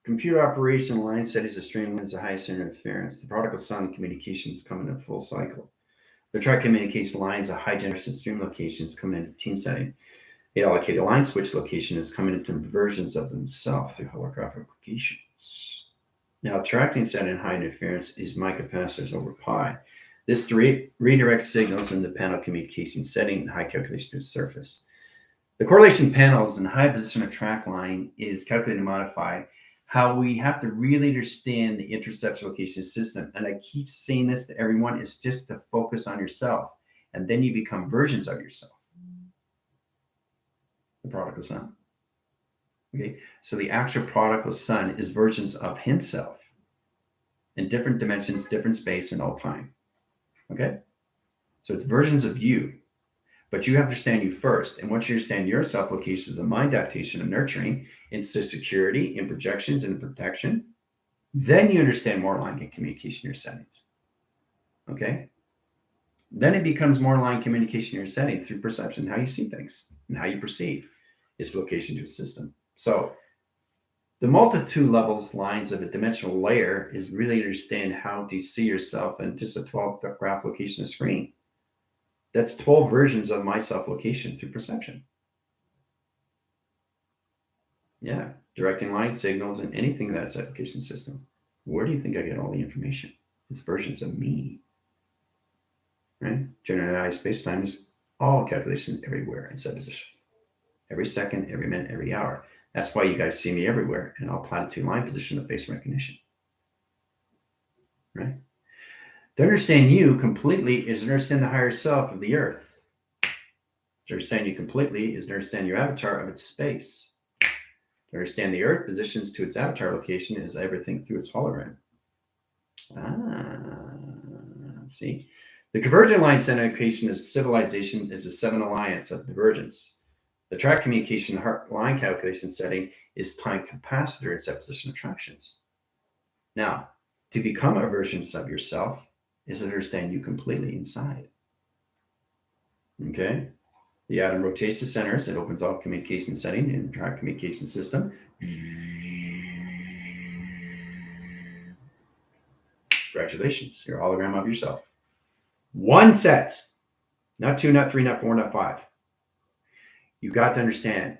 Computer operation line studies of stream is the highest interference. The prodigal son communications come in a full cycle. The track communication lines, a high generation stream locations coming into team setting. The allocated line switch location is coming into versions of themselves through holographic applications. Now, tracking set in high interference is my capacitors over pi. This redirects signals in the panel communication setting and high calculation to the surface. The correlation panels and high position of track line is calculated and modified. How we have to really understand the interception location system, and I keep saying this to everyone, is just to focus on yourself, and then you become versions of yourself. The prodigal son. Okay, so the actual prodigal son is versions of himself in different dimensions, different space, and all time. Okay, so it's versions of you, but you have to understand you first. And once you understand yourself, locations of mind adaptation and nurturing into security and projections and protection, then you understand more line communication in your settings. Okay, then it becomes more line communication in your setting through perception, how you see things and how you perceive its location to a system. So the multitude levels lines of a dimensional layer is really understand how to see yourself in just a 12 graph location of screen. That's 12 versions of my self location through perception. Yeah, directing light signals and anything that's application system. Where do you think I get all the information? It's versions of me. Right? Generalized space-time is all calculations everywhere in supposition. Every second, every minute, every hour. That's why you guys see me everywhere in all platitude line position of face recognition. Right? To understand you completely is to understand the higher self of the earth. To understand you completely is to understand your avatar of its space. To understand the earth positions to its avatar location is everything through its hologram. See? The convergent line center location is civilization is the seven alliance of divergence. The track communication line calculation setting is time capacitor and supposition attractions. Now, to become a version of yourself is to understand you completely inside. Okay? The atom rotates to centers. It opens all communication setting in the track communication system. Congratulations, you're a hologram of yourself. One set, not two, not three, not four, not five. You got to understand.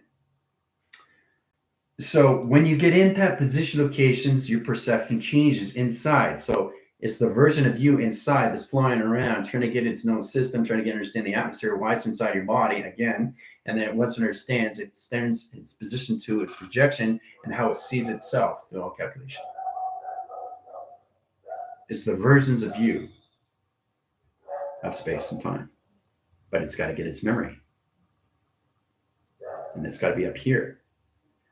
So when you get into that position locations, your perception changes inside. So it's the version of you inside that's flying around, trying to get its known system, trying to get understand the atmosphere, why it's inside your body again. And then once it understands, it stands its position to its projection and how it sees itself through all calculation. It's the versions of you of space and time, but it's got to get its memory. And it's got to be up here.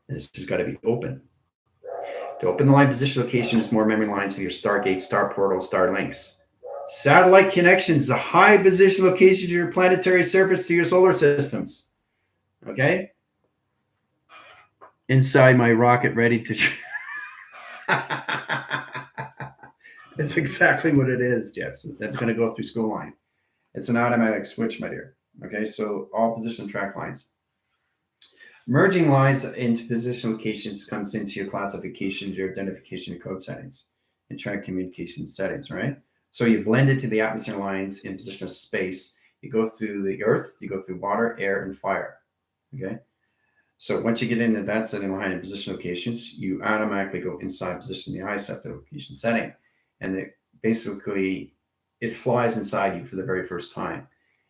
And this has got to be open. To open the line position location is more memory lines of your Stargate, Star Portal, Star Links. Satellite connections, the high position location to your planetary surface to your solar systems. Okay? Inside my rocket ready to... It's exactly what it is, Jess. That's going to go through school line. It's an automatic switch, my dear. Okay, so all position track lines. Merging lines into position locations comes into your classification, your identification, and code settings, and track communication settings, right? So you blend it to the atmosphere lines in position of space. You go through the earth, you go through water, air, and fire. Okay. So once you get into that setting line and position locations, you automatically go inside position the high set location setting. And it basically, it flies inside you for the very first time.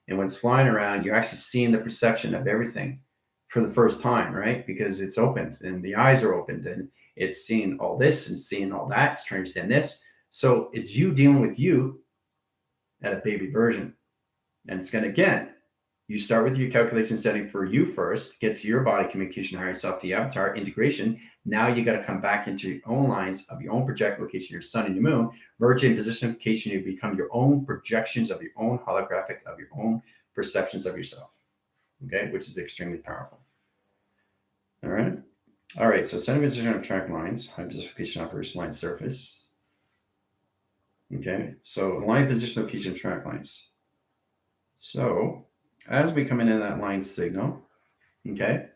And when it's flying around, you're actually seeing the perception of everything for the first time, right? Because it's opened and the eyes are opened and it's seeing all this and seeing all that. It's trying to understand this. So it's you dealing with you at a baby version. And it's going to, again, you start with your calculation setting for you first, get to your body communication, higher self, the avatar integration. Now you got to come back into your own lines of your own project location, your sun and your moon, merge in position you become your own projections of your own holographic, of your own perceptions of yourself. Okay, which is extremely powerful. All right. All right. So center position of track lines, high position operation line surface. Okay. So line position location track lines. So as we come into that line signal, okay,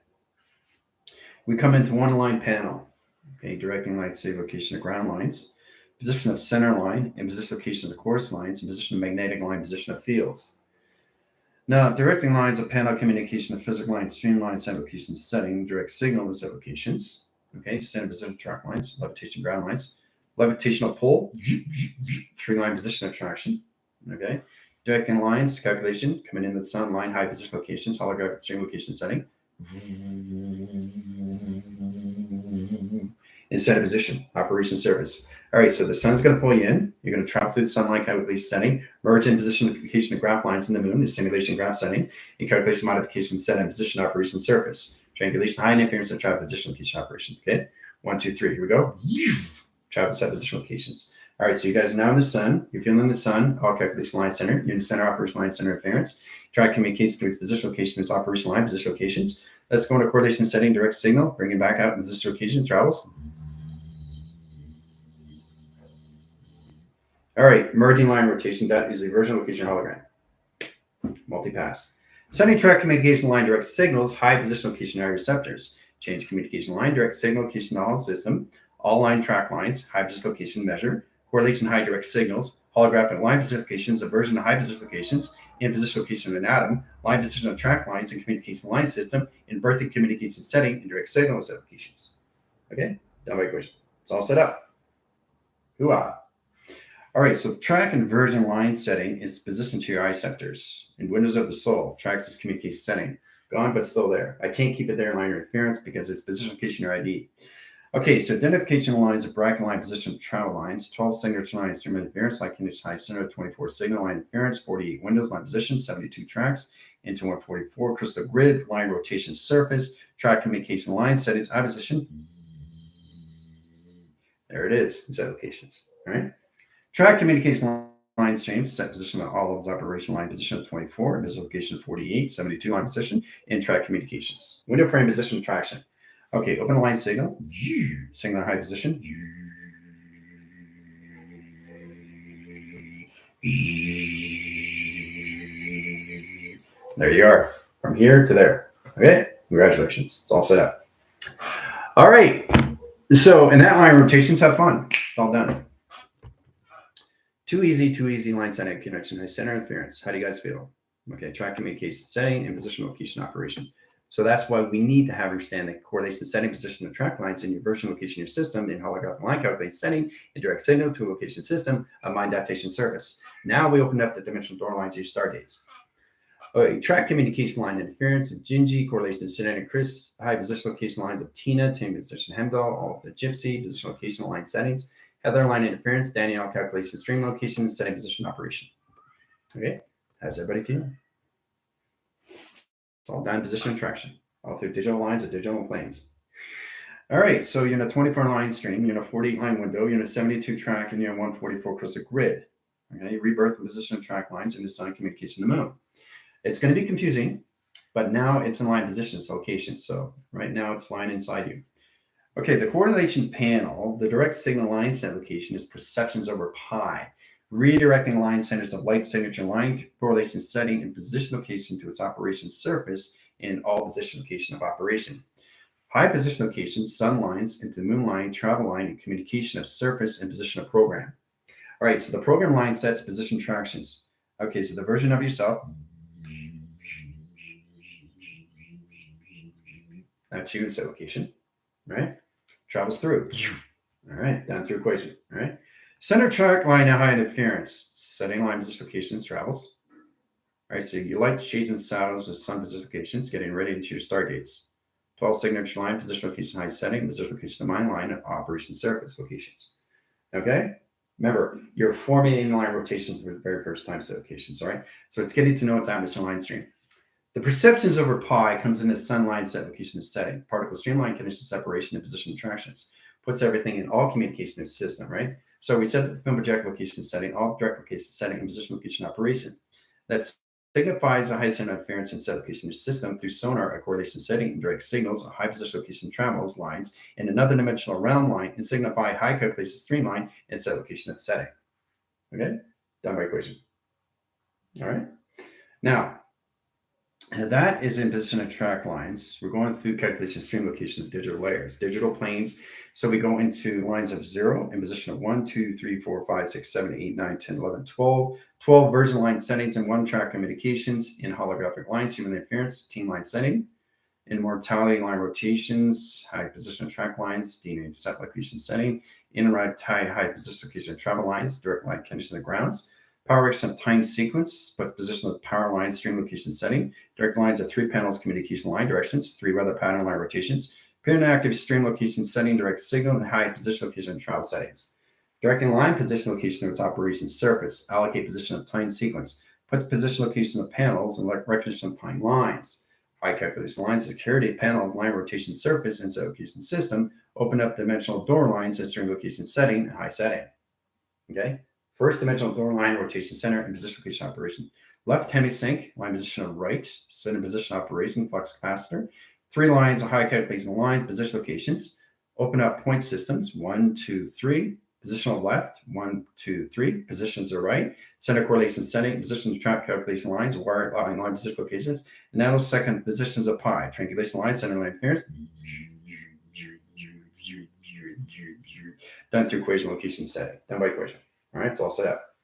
we come into one line panel. Okay, directing lines say location of ground lines, position of center line, and position location of course lines, and position of magnetic line, position of fields. Now, directing lines of panel communication of physical line, streamline, set location setting, direct signal to set locations. Okay, center position track lines, levitation ground lines, levitational pull, three line position of traction. Okay, directing lines calculation coming in the sun line, high position locations, holographic stream location setting. In center position, operation service. All right, so the sun's going to pull you in. You're going to travel through the sunlight calculation setting, merge in position modification of graph lines in the moon, is simulation graph setting, and calculation modification set and position operation surface. Triangulation, high interference, and travel position location operation. Okay, 1, 2, 3. Here we go. Travel set position locations. All right, so you guys are now in the sun. You're feeling the sun. All calculation line center. You're in the center operation line center interference. Track communication between position location and operation line position locations. Let's go into correlation setting, direct signal. Bring it back out in position location. Travels. All right, merging line rotation. That is a version location hologram. Multipass. Setting track communication line direct signals, high position location area receptors. Change communication line direct signal location all system. All line track lines, high position location measure. Correlation high direct signals. Holographic line position locations, aversion to high position locations. In position location of an atom. Line position of track lines and communication line system. In birthing communication setting and direct signal set locations. Okay, done by equation. It's all set up. Hoo-ah. All right, so track inversion line setting is positioned to your eye sectors. In windows of the soul, tracks is communication setting. Gone, but still there. I can't keep it there in line interference because it's position location or ID. Okay, so identification lines of bracket line position of travel lines, 12 signature lines, instrument interference, like condition high center, 24 signal line interference, 48 windows, line position, 72 tracks, into 144, crystal grid, line rotation surface, track communication line settings, eye position. There it is, in set locations. All right. Track communication line streams, set position of all of those operation line position of 24, visible location 48, 72 line position, and track communications. Window frame position traction. Okay, open the line signal, signal high position. There you are, from here to there. Okay, congratulations, it's all set up. All right, so in that line rotations, have fun. It's all done. Too easy line setting connection, high center interference. How do you guys feel? Okay, track communication setting and position location operation. So that's why we need to have understanding correlation setting, position of track lines in your version location of your system in holographic line calculation setting and direct signal to a location system of mind adaptation service. Now we open up the dimensional door lines of your star dates. Okay, track communication line interference of Gingy, correlation of Sinead and Chris, high position location lines of Tina, Tim position Hemdall, all of the Gypsy, position location line settings. Heather line interference, Danielle calculation stream location, setting position operation. Okay, how's everybody feeling? It's all done position and traction, all through digital lines of digital planes. All right, so you're in a 24 line stream, you're in a 48 line window, you're in a 72 track, and you're in 144 crystal grid. Okay, rebirth and position of track lines into sun communication to the moon. It's going to be confusing, but now it's in line positions, locations. So right now it's flying inside you. Okay, the correlation panel, the direct signal line set location is perceptions over pi, redirecting line centers of light signature line correlation setting and position location to its operation surface in all position location of operation. High position location, sun lines into moon line, travel line, and communication of surface and position of program. All right, so the program line sets position tractions. Okay, so the version of yourself. That's you in set location, right? Travels through. All right, down through equation. All right. Center track line now high interference. Setting line position locations travels. All right, so you light shades and shadows of sun position locations, getting ready into your star dates. 12 signature line, position location high setting, position location of mind line, operation surface locations. Okay? Remember, you're forming line rotations for the very first time set locations, all right? So it's getting to know its atmosphere line stream. The perceptions over pi comes in as sun line set location of setting, particle streamline condition separation and position attractions. Puts everything in all communication in the system, right? So we set the film project location setting, all direct location setting, and position location operation. That signifies a high center interference and set location in the system through sonar, a correlation setting, and direct signals, a high position location travels lines, and another dimensional realm line, and signify high calculation streamline and set location of setting. Okay, done by equation. All right. Now, And that is in position of track lines. We're going through calculation stream location of digital layers, digital planes. So we go into lines of 0 in position of 1, 2, 3, 4, 5, 6, 7, 8, 9, 10, 11, 12. 12 version line settings and 1 track communications in holographic lines, human interference, team line setting. In mortality line rotations, high position of track lines, DNA set location setting. In right high position location of travel lines, direct line conditions and grounds. Power restriction of time sequence, but position of power line stream location setting. Direct lines of 3 panels communication line directions, 3 weather pattern line rotations. Pin active stream location setting, direct signal, and high position location and travel settings. Directing line position location of its operation surface. Allocate position of time sequence. Puts position location of panels and recognition of time lines. High calculation lines, security panels, line rotation surface, and location system. Open up dimensional door lines and stream location setting and high setting. Okay. First dimensional door line rotation center and position location operation. Left hemisync, line position of right, center position operation, flux capacitor. 3 lines of high calculation lines, position locations. Open up point systems, 1, 2, 3. Positional left, 1, 2, 3. Positions to right. Center correlation setting, position to trap calculation lines, wire line position locations. And now second positions of pi, triangulation line, center line interference. Done through equation location setting, done by equation. All right, it's all set up.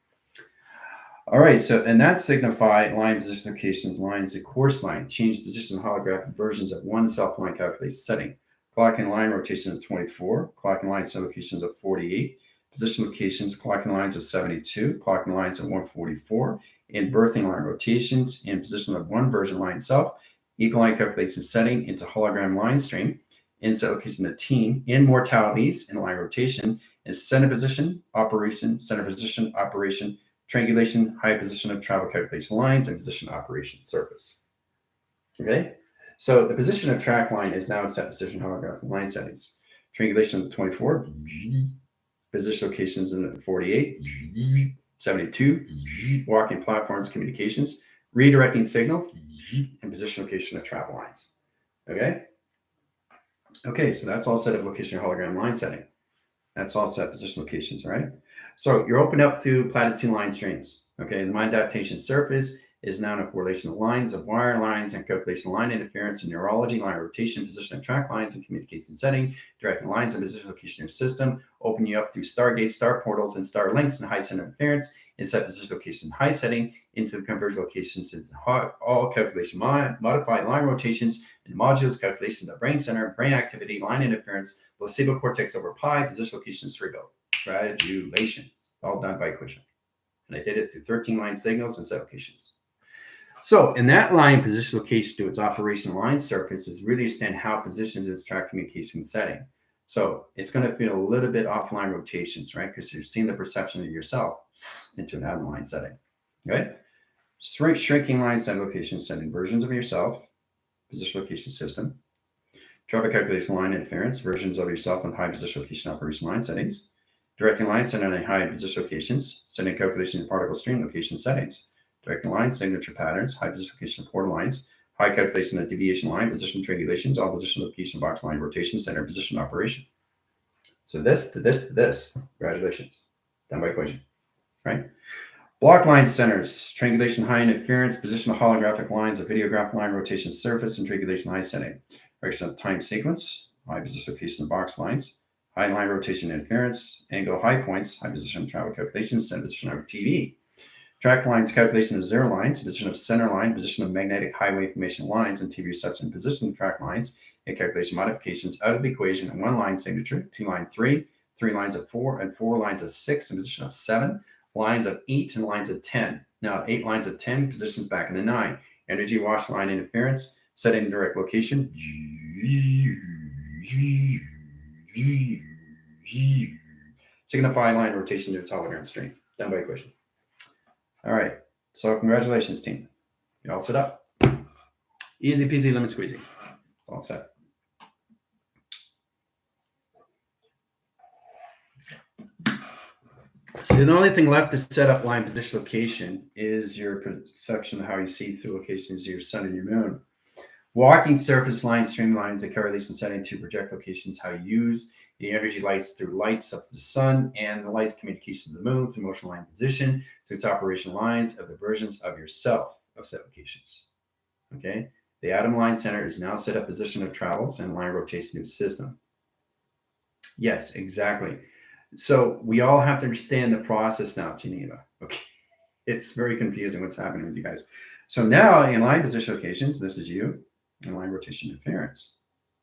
All right, so and that signify line position locations, lines, the course line, change position holographic versions of 1 self line calculation setting. Clock and line rotations of 24, clock and line set locations of 48, position locations, clock and lines of 72, clock and lines of 144, and birthing line rotations, and position of 1 version line itself, equal line calculation setting into hologram line stream, in set location of team, in mortalities, in line rotation, in center position, operation, triangulation, high position of travel calculation lines, and position operation surface. Okay, so the position of track line is now set position holographic line settings. Triangulation of 24, position locations in 48, 72, walking platforms, communications, redirecting signal, and position location of travel lines. Okay, so that's all set up location hologram line setting. That's all set position locations, right? So you're opened up through platitude line streams. Okay, the line adaptation surface is now in a correlation of lines, of wire lines, and calculation line interference and neurology, line rotation, position of track lines, and communication setting, directing lines and position location of system, open you up through Stargate, star portals, and star links and high center interference, and set position location high setting into the converge locations into all calculation modified line rotations and modules, calculation of brain center, brain activity, line interference, placebo cortex over pi, position location cerebral. Graduations, all done by equation. And I did it through 13 line signals and set locations. So in that line position location to its operation line surface is really understand how positioned its track communication setting. So it's going to feel a little bit offline rotations, right? Because you're seeing the perception of yourself into an out line setting, right? Shrinking line set location setting versions of yourself, position location system, traffic calculation line interference, versions of yourself and high position location operation line settings, directing line setting on high position locations, setting calculation and particle stream location settings, directing line signature patterns, high position location portal lines, high calculation of deviation line, position triangulations, all position location box line rotation, center position operation. So this to this to this, congratulations, done by equation, right? Block line centers, triangulation high interference, position of holographic lines, a videograph line rotation surface, and triangulation high setting. Direction of time sequence, high position location box lines, high line rotation interference, angle high points, high position travel calculations, center position over TV. Track lines, calculation of 0 lines, position of center line, position of magnetic highway information lines, and TV reception, position of track lines, and calculation modifications out of the equation in 1 line signature, 2 line 3, 3 lines of 4, and 4 lines of 6, and position of 7, lines of 8, and lines of 10. Now 8 lines of 10, positions back into 9. Energy wash line interference, setting direct location. Signify line rotation to its hologram stream. Done by equation. All right. So congratulations, team. You all set up? Easy peasy lemon squeezy. It's all set. So the only thing left to set up line position location is your perception of how you see through locations of your sun and your moon. Walking surface lines, streamlines, the correlation setting to project locations, how you use the energy lights through lights of the sun and the light communication of the moon through motion line position to its operation lines of the versions of yourself of set locations. Okay. The atom line center is now set up position of travels and line rotation to system. Yes, exactly. So we all have to understand the process now, Geneva. Okay. It's very confusing what's happening with you guys. So now in line position locations, this is you, in line rotation interference.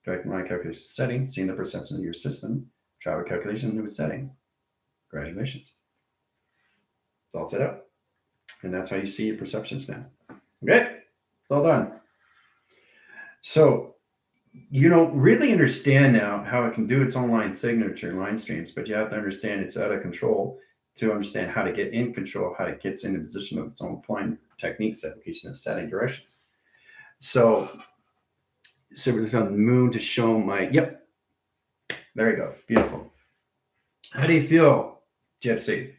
Direct line calculation setting, seeing the perception of your system, travel calculation, new setting. Congratulations. It's all set up. And that's how you see your perceptions now. Okay, it's all done. So you don't really understand now how it can do its own line signature, line streams, but you have to understand it's out of control to understand how to get in control, how it gets into position of its own flying techniques, application of setting directions. So we're on the moon to show my, yep, there you go, beautiful. How do you feel, Gypsy?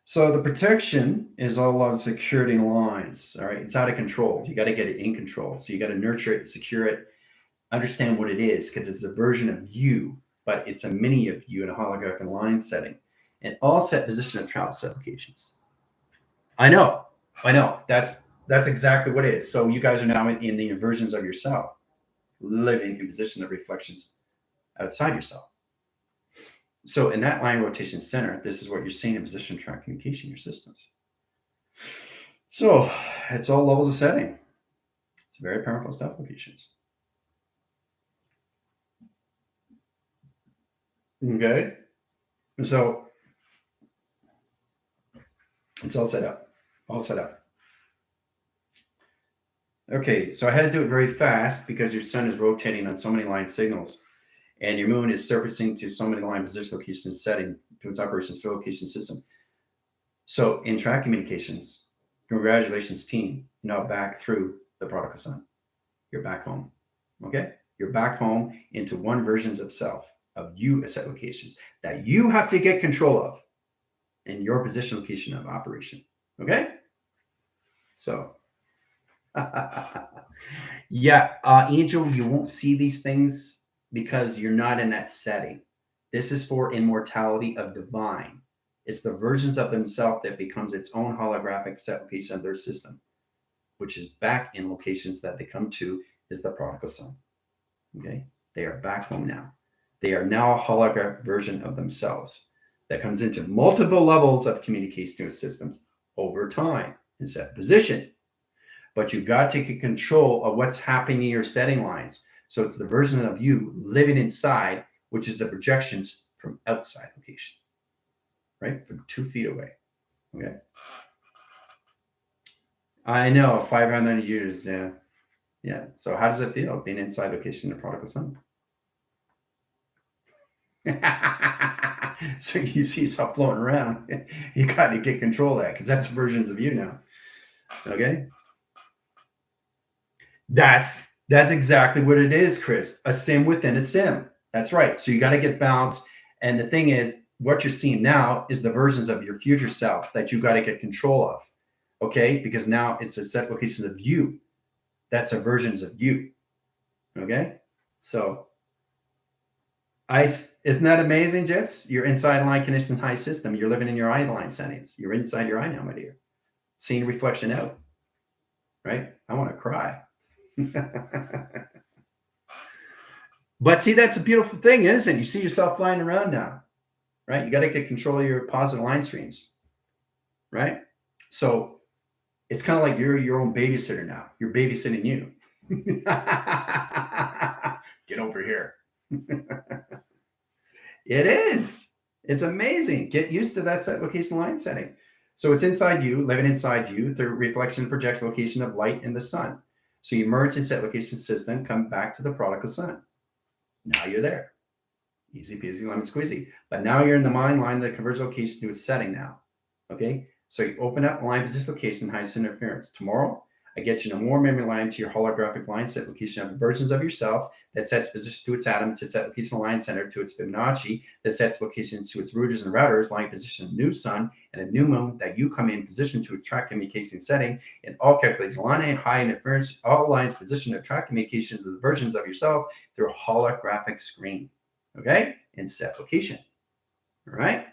So the protection is all about security lines. All right, it's out of control. You got to get it in control. So you got to nurture it, secure it, understand what it is, because it's a version of you, but it's a mini of you in a holographic line setting, and all set position of travel applications. I know. That's exactly what it is. So you guys are now in the versions of yourself, living in position of reflections outside yourself. So in that line rotation center, this is what you're seeing in position track communication in your systems. So it's all levels of setting. It's very powerful stuff, applications. Okay. So it's all set up. All set up. Okay, so I had to do it very fast because your sun is rotating on so many line signals, and your moon is surfacing to so many line position location setting to its operation location system. So in track communications, congratulations, team. You're now back through the prodigal son. You're back home. Okay? You're back home into one versions of self, of you as set locations that you have to get control of in your position location of operation. Okay? So yeah, Angel, you won't see these things because you're not in that setting. This is for immortality of divine. It's the versions of themselves that becomes its own holographic set location of their system, which is back in locations that they come to is the prodigal son. Okay, they are back home now. They are now a holographic version of themselves that comes into multiple levels of communication with systems over time in set position. But you've got to get control of what's happening in your setting lines. So it's the version of you living inside, which is the projections from outside location, right? From 2 feet away. Okay. I know, 500 years. Yeah. Yeah. So how does it feel being inside location in the prodigal son? So you see yourself floating around. You got to get control of that because that's versions of you now. Okay. That's exactly what it is, Chris. A sim within a sim. That's right. So you got to get balanced. And the thing is, what you're seeing now is the versions of your future self that you got to get control of. Okay, because now it's a set location of you. That's a versions of you. Okay, so isn't that amazing, Jets? You're inside line condition high system. You're living in your eye line settings. You're inside your eye now, my dear. Seeing reflection out. Right? I want to cry. But see, that's a beautiful thing, isn't it? You see yourself flying around now, right? You got to get control of your positive line streams, right? So it's kind of like you're your own babysitter now. You're babysitting you. Get over here. It is. It's amazing. Get used to that set location line setting. So it's inside you, living inside you through reflection and projection location of light in the sun. So you merge in set location system, come back to the prodigal sun. Now you're there. Easy peasy, lemon squeezy. But now you're in the mind line that converts location to a setting now. Okay? So you open up line position location, highest interference. Tomorrow, I get you in a more memory line to your holographic line set location of versions of yourself that sets position to its atom, to set location line center to its Fibonacci, that sets locations to its routers and routers, line position of new sun and a new moon that you come in position to track communication setting, and all calculates line and high interference, all lines position to track communication to the versions of yourself through a holographic screen. Okay? In set location. All right?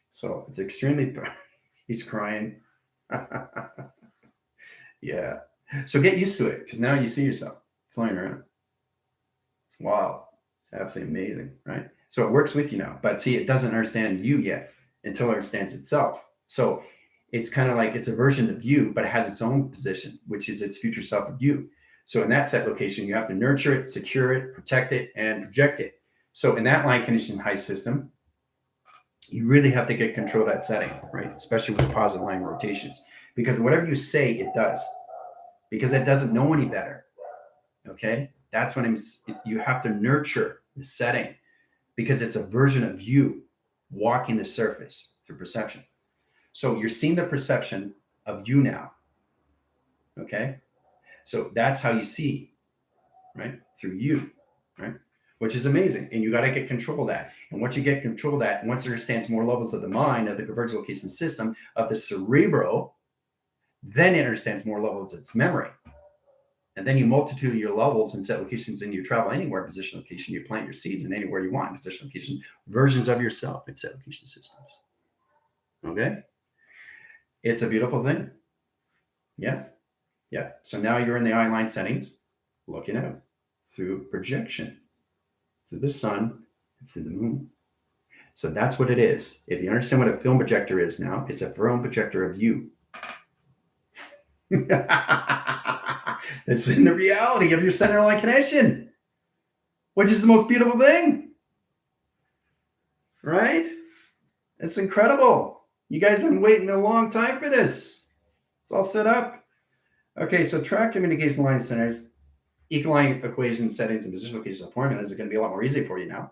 So it's extremely, he's crying. Yeah. So get used to it because now you see yourself flying around. It's wild. It's absolutely amazing, right? So it works with you now. But see, it doesn't understand you yet until it understands itself. So it's kind of like it's a version of you, but it has its own position, which is its future self of you. So in that set location, you have to nurture it, secure it, protect it, and project it. So in that line conditioned high system, you really have to get control of that setting, right? Especially with positive line rotations. Because whatever you say, it does. Because it doesn't know any better. Okay? That's when you have to nurture the setting because it's a version of you walking the surface through perception. So you're seeing the perception of you now. Okay? So that's how you see, right? Through you, right? Which is amazing. And you got to get control of that. And once you get control of that, once it understands more levels of the mind, of the convergent location system, of the cerebral, then it understands more levels of its memory. And then you multitude your levels and set locations, and you travel anywhere, position location, you plant your seeds in anywhere you want, position location, versions of yourself in set location systems. Okay? It's a beautiful thing. Yeah. Yeah. So now you're in the eye line settings, looking out through projection, through the sun, through the moon. So that's what it is. If you understand what a film projector is now, it's a film projector of you. It's in the reality of your center line connection, which is the most beautiful thing. Right? It's incredible. You guys have been waiting a long time for this. It's all set up. Okay, so track communication line centers, equaline equation settings, and position locations of formulas are going to be a lot more easy for you now.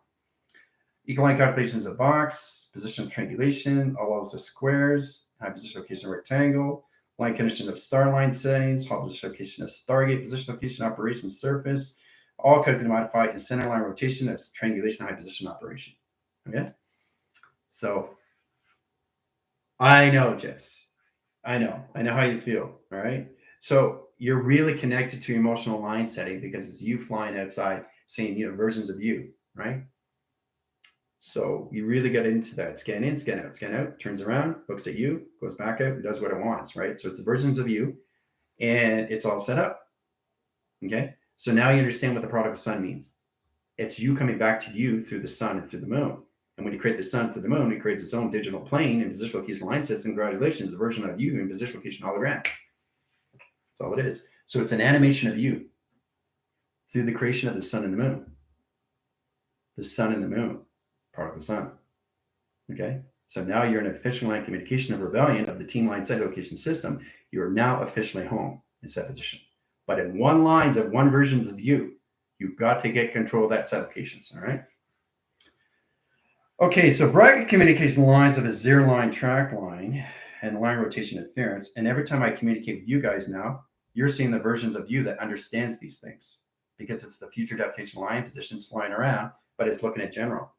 Equaline calculations of box, position of triangulation, all levels of squares, high position location of rectangle, line condition of star line settings, hall position location of stargate, position location operation surface, all could be modified in center line rotation as triangulation high position operation. Okay? So I know, Jess. I know how you feel. All right. So you're really connected to emotional line setting because it's you flying outside, seeing versions of you, right? So you really get into that. Scan in, scan out, turns around, looks at you, goes back out, and does what it wants, right? So it's the versions of you, and it's all set up. Okay. So now you understand what the product of sun means. It's you coming back to you through the sun and through the moon. And when you create the sun through the moon, it creates its own digital plane and position location line system. Congratulations, the version of you in position location hologram. That's all it is. So it's an animation of you through the creation of the sun and the moon. The sun and the moon, part of the sun. Okay? So now you're in official line communication of rebellion of the team line set location system. You are now officially home in set position. But in one lines of one version of you, you've got to get control of that set locations. All right? Okay, so bracket communication lines of a zero line track line and line rotation interference. And every time I communicate with you guys now, you're seeing the versions of you that understands these things because it's the future adaptation line positions flying around, but it's looking at general.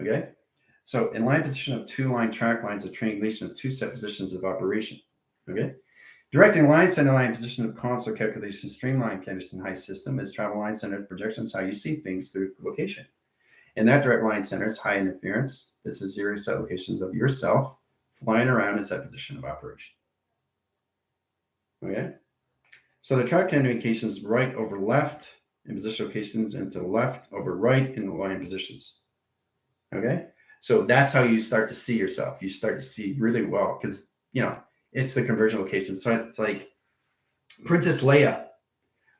Okay, so in line position of two line track lines, a triangulation of two set positions of operation. Okay, directing line center line position of console calculation streamline condition high system is travel line center projections, how you see things through location. In that direct line center, it's high interference. This is your set locations of yourself flying around in set position of operation. Okay. So the track communication is right over left in position locations and to the left over right in the line positions. Okay. So that's how you start to see yourself. You start to see really well because, it's the convergent location. So it's like Princess Leia,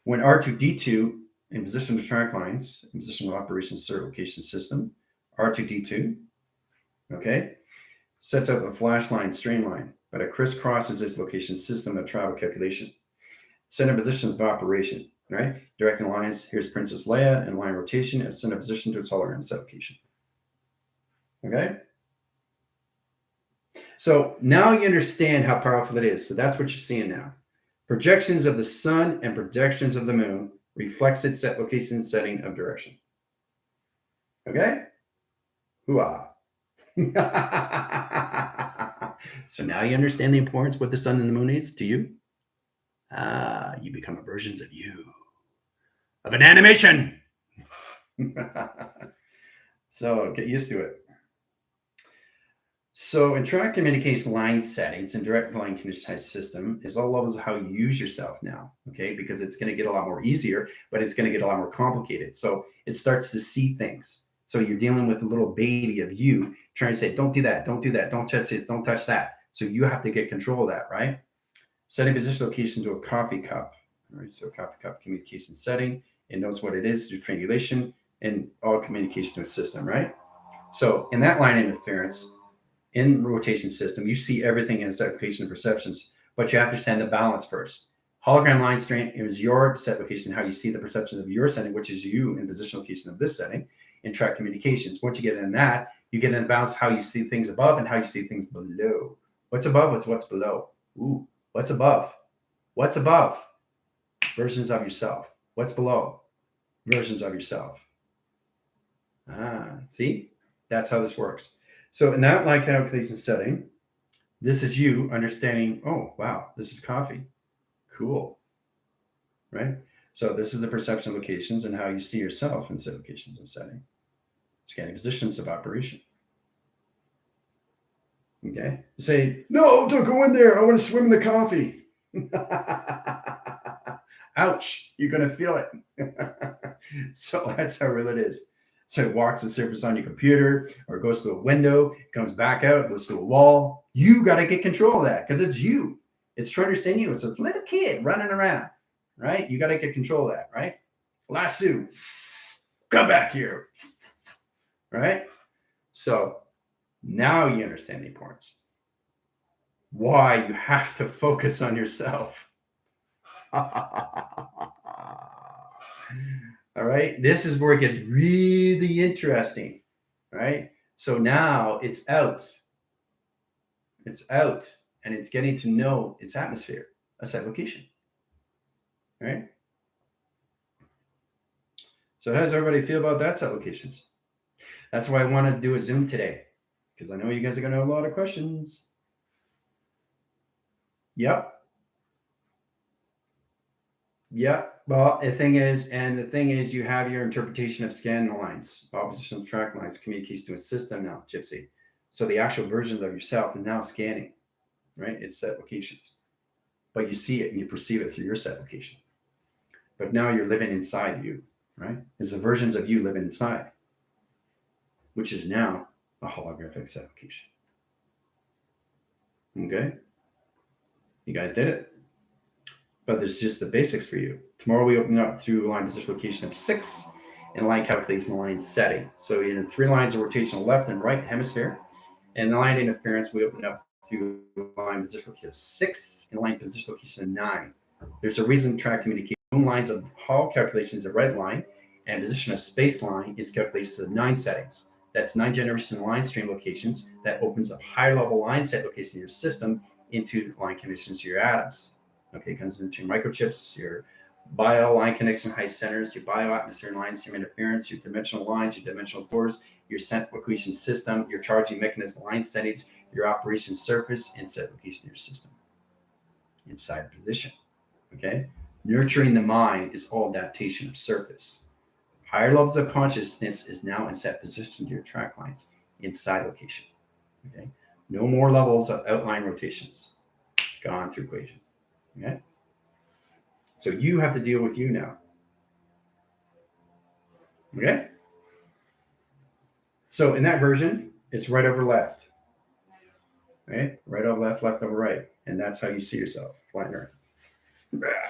when R2D2 in position of track lines, in position of operations location system, R2D2, okay, sets up a flash line, streamline, but it crisscrosses this location system of travel calculation. Center positions of operation, right? Directing lines, here's Princess Leia and line rotation at center position to its hologram set location. Okay? So now you understand how powerful it is. So that's what you're seeing now. Projections of the sun and projections of the moon reflects its set location setting of direction. Okay? Hoo-ah. So now you understand the importance of what the sun and the moon is to you. You become a versions of you. Of an animation. So get used to it. So in track communication line settings and direct line communication system is all levels of how you use yourself now, okay? Because it's going to get a lot more easier, but it's going to get a lot more complicated. So it starts to see things. So you're dealing with a little baby of you trying to say, don't do that, don't do that, don't touch this, don't touch that. So you have to get control of that, right? Setting position location to a coffee cup. All right, so coffee cup communication setting. It knows what it is through triangulation and all communication to a system, right? So in that line interference, in rotation system, you see everything in its application of perceptions, but you have to understand the balance first. Hologram line strength is your set location, how you see the perception of your setting, which is you in position location of this setting, in track communications. Once you get in that, you get in balance how you see things above and how you see things below. What's above is what's below. Ooh, what's above? What's above? Versions of yourself. What's below? Versions of yourself. See? That's how this works. So in that line calculation setting, this is you understanding, oh, wow, this is coffee. Cool. Right? So this is the perception locations and how you see yourself in set locations and setting. Scanning positions of operation. Okay. Say, no, don't go in there. I want to swim in the coffee. Ouch. You're going to feel it. So that's how real it is. So it walks the surface on your computer or goes to a window, comes back out, goes to a wall. You got to get control of that because it's you. It's trying to understand you. It's a little kid running around, right? You got to get control of that, right? Lasso, come back here, right? So now you understand the importance. Why you have to focus on yourself. All right. This is where it gets really interesting. Right. So now it's out. It's out and it's getting to know its atmosphere, a set location. Right. So how does everybody feel about that set locations? That's why I wanted to do a Zoom today, because I know you guys are going to have a lot of questions. Yep. Yeah, well, the thing is, you have your interpretation of scan lines, opposition track lines, communicates to a system now, Gypsy. So the actual versions of yourself are now scanning, right? It's set locations, but you see it and you perceive it through your set location. But now you're living inside you, right? It's the versions of you living inside, which is now a holographic set location. Okay, you guys did it. But there's just the basics for you. Tomorrow we open up through line position location of 6 and line calculation line setting. So in 3 lines of rotation left and right hemisphere. And the line interference we open up through line position location of 6 and line position location of 9. There's a reason track communication lines of Hall calculations of red line and position of space line is calculations of 9 settings. That's 9 generation line stream locations that opens up higher level line set location in your system into line conditions to your atoms. Okay, comes into microchips, your bio line connection height centers, your bio atmosphere lines, your interference, your dimensional lines, your dimensional cores, your set location system, your charging mechanism line settings, your operation surface, and set location of your system inside position. Okay, nurturing the mind is all adaptation of surface. Higher levels of consciousness is now in set position to your track lines inside location. Okay, no more levels of outline rotations. Gone through equation. Okay. So you have to deal with you now. Okay. So in that version, it's right over left. Right? Right over left, left over right. And that's how you see yourself. Flying around.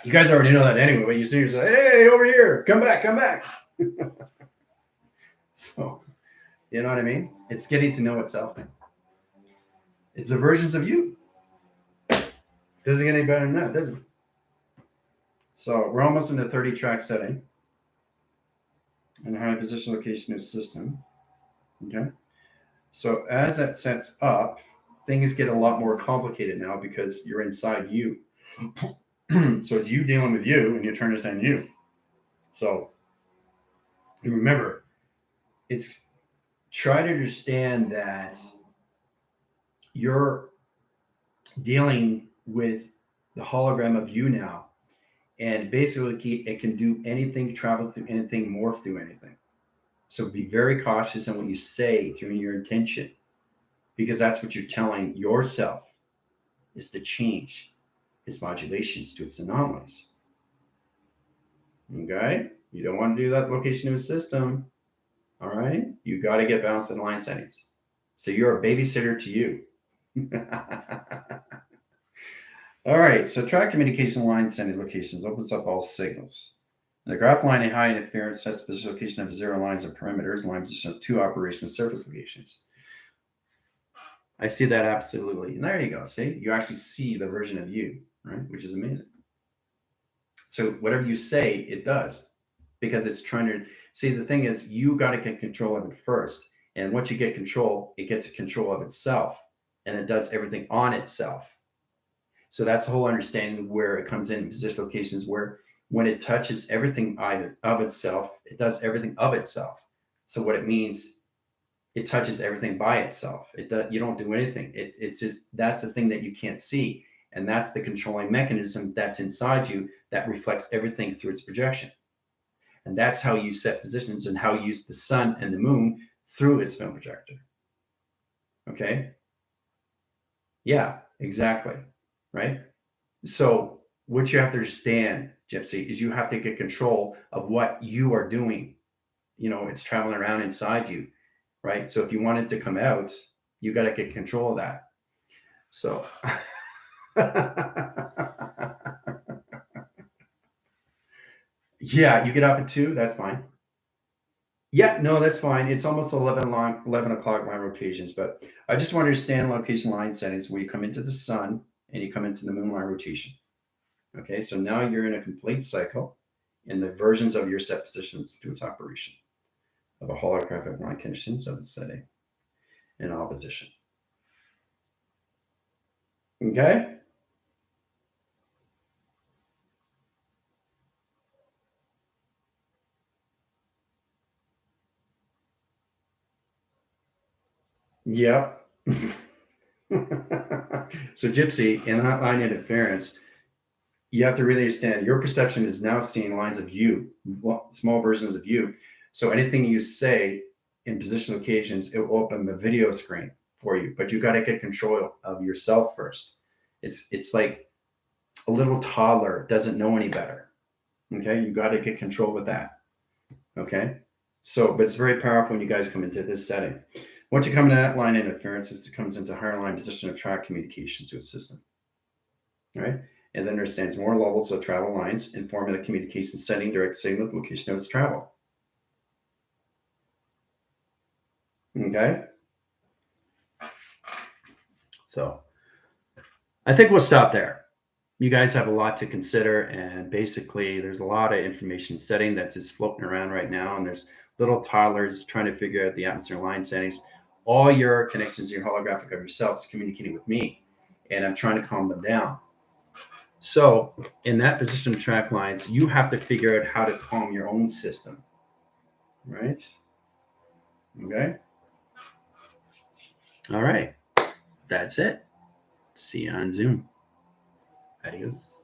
You guys already know that anyway, but you see yourself, hey, over here, come back, come back. So, you know what I mean? It's getting to know itself. It's the versions of you. Doesn't get any better than that, does it? So we're almost in the 30 track setting and high position location of system. Okay. So as that sets up, things get a lot more complicated now because you're inside you. So it's you dealing with you and you're trying to understand you. So remember, it's try to understand that you're dealing with the hologram of you now. And basically it can do anything, travel through anything, morph through anything. So be very cautious on what you say through your intention. because that's what you're telling yourself, is to change its modulations to its anomalies. Okay? You don't want to do that location of a system. All right? You got to get balanced in line settings. So you're a babysitter to you. All right, so track communication line setting locations opens up all signals. The graph line and high interference sets the location of 0 lines of perimeters, line position of 2 operation surface locations. I see that absolutely. And there you go. See, you actually see the version of you, right? Which is amazing. So whatever you say, it does, because it's trying to see. The thing is, you got to get control of it first. And once you get control, it gets control of itself, and it does everything on itself. So that's the whole understanding where it comes in position locations, where when it touches everything of itself, it does everything of itself. So what it means, it touches everything by itself. You don't do anything. It's just, that's the thing that you can't see. And that's the controlling mechanism that's inside you that reflects everything through its projection. And that's how you set positions and how you use the sun and the moon through its film projector. Okay? Yeah, exactly. Right? So what you have to understand, Gypsy, is you have to get control of what you are doing. It's traveling around inside you, right? So if you want it to come out, you got to get control of that. So yeah, you get up at 2, that's fine. Yeah, no, that's fine. It's almost 11 o'clock line rotations, but I just want to understand location line settings where you come into the sun and you come into the moon line rotation. Okay, so now you're in a complete cycle in the versions of your set positions to its operation of a holographic line conditions of the setting in opposition. Okay? Yep. So, Gypsy, in that line interference, you have to really understand your perception is now seeing lines of you, small versions of you. So, anything you say in position locations, it will open the video screen for you, but you got to get control of yourself first. It's like a little toddler doesn't know any better. Okay, you got to get control with that. Okay, but it's very powerful when you guys come into this setting. Once you come into that line interference, it comes into higher line position of track communication to a system. All right, and then understands more levels of travel lines, informing the communication setting, direct signal, location of its travel. Okay, so I think we'll stop there. You guys have a lot to consider, and basically there's a lot of information setting that's just floating around right now, and there's little toddlers trying to figure out the atmosphere line settings. All your connections, your holographic of yourself is communicating with me, and I'm trying to calm them down. So in that position of track lines, you have to figure out how to calm your own system, right? Okay, all right, that's it. See you on Zoom. Adios.